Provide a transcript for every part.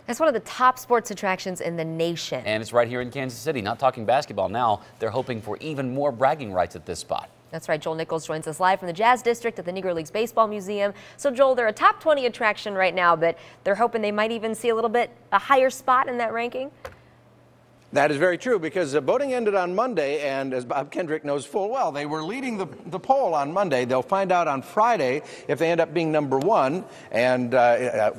It's one of the top sports attractions in the nation. And it's right here in Kansas City. Not talking basketball now. They're hoping for even more bragging rights at this spot. That's right. Joel Nichols joins us live from the Jazz District at the Negro Leagues Baseball Museum. So, Joel, they're a top 20 attraction right now, but they're hoping they might even see a higher spot in that ranking. That is very true, because voting ended on Monday, and as Bob Kendrick knows full well, they were leading the poll on Monday. They'll find out on Friday if they end up being number one, and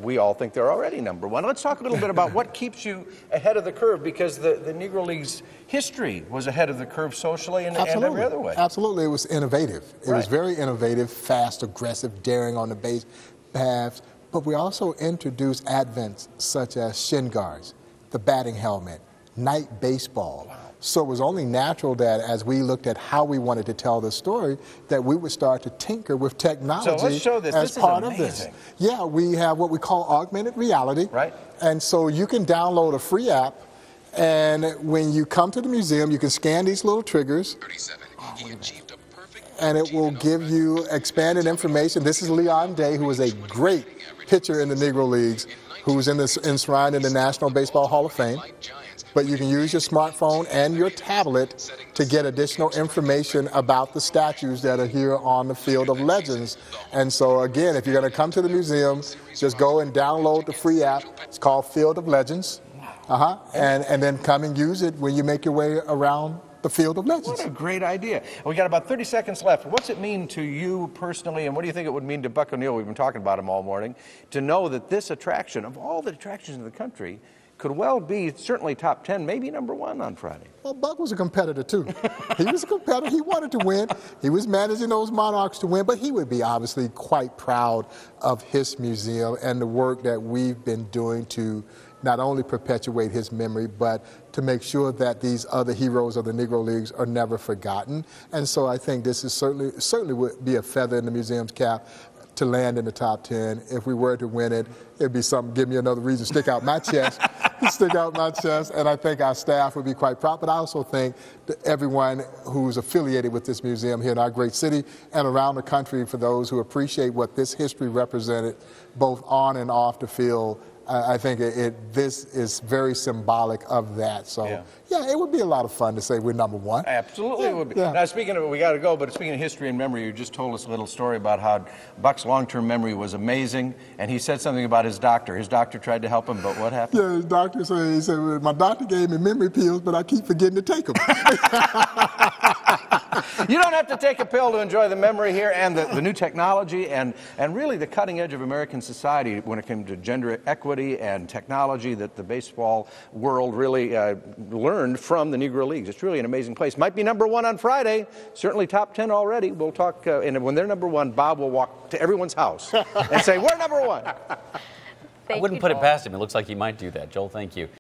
we all think they're already number one. Let's talk a little bit about what keeps you ahead of the curve, because the Negro Leagues history was ahead of the curve socially and every other way. Absolutely. It was innovative. It was very innovative, fast, aggressive, daring on the base paths, but we also introduced advents such as shin guards, the batting helmet, night baseball. Wow. So it was only natural that as we looked at how we wanted to tell the story, that we would start to tinker with technology. So let's show this. As part of this. Yeah, we have what we call augmented reality. Right. And so you can download a free app, and when you come to the museum, you can scan these little triggers. 37. He achieved a perfect, and it will give you expanded information. This is Leon Day, who is a great pitcher in the Negro Leagues, who's enshrined in the National Baseball Hall of Fame. But you can use your smartphone and your tablet to get additional information about the statues that are here on the Field of Legends. And so again, if you're going to come to the museum, just go and download the free app. It's called Field of Legends. And then come and use it when you make your way around the Field of Legends. What a great idea. We got about 30 seconds left. What's it mean to you personally, and what do you think it would mean to Buck O'Neil? We've been talking about him all morning, to know that this attraction, of all the attractions in the country, could well be certainly top 10, maybe number one on Friday. Well, Buck was a competitor too. He was a competitor. He wanted to win. He was managing those Monarchs to win, but he would be obviously quite proud of his museum and the work that we've been doing to not only perpetuate his memory, but to make sure that these other heroes of the Negro Leagues are never forgotten. And so I think this is certainly would be a feather in the museum's cap to land in the top 10. If we were to win it, it'd be something, give me another reason to stick out my chest, and I think our staff would be quite proud. But I also think that everyone who's affiliated with this museum here in our great city and around the country, for those who appreciate what this history represented, both on and off the field, I think this is very symbolic of that. So, yeah, it would be a lot of fun to say we're number one. Absolutely, it would be. Now, speaking of it, we got to go, but speaking of history and memory, you just told us a little story about how Buck's long-term memory was amazing, and he said something about his doctor. His doctor tried to help him, but what happened? Yeah, his doctor said, my doctor gave me memory pills, but I keep forgetting to take them. You don't have to take a pill to enjoy the memory here and the new technology and really the cutting edge of American society when it came to gender equity and technology that the baseball world really learned from the Negro Leagues. It's really an amazing place. Might be number one on Friday, certainly top 10 already. We'll talk, and when they're number one, Bob will walk to everyone's house and say, we're number one. I wouldn't put it past him. It looks like he might do that. Joel, thank you.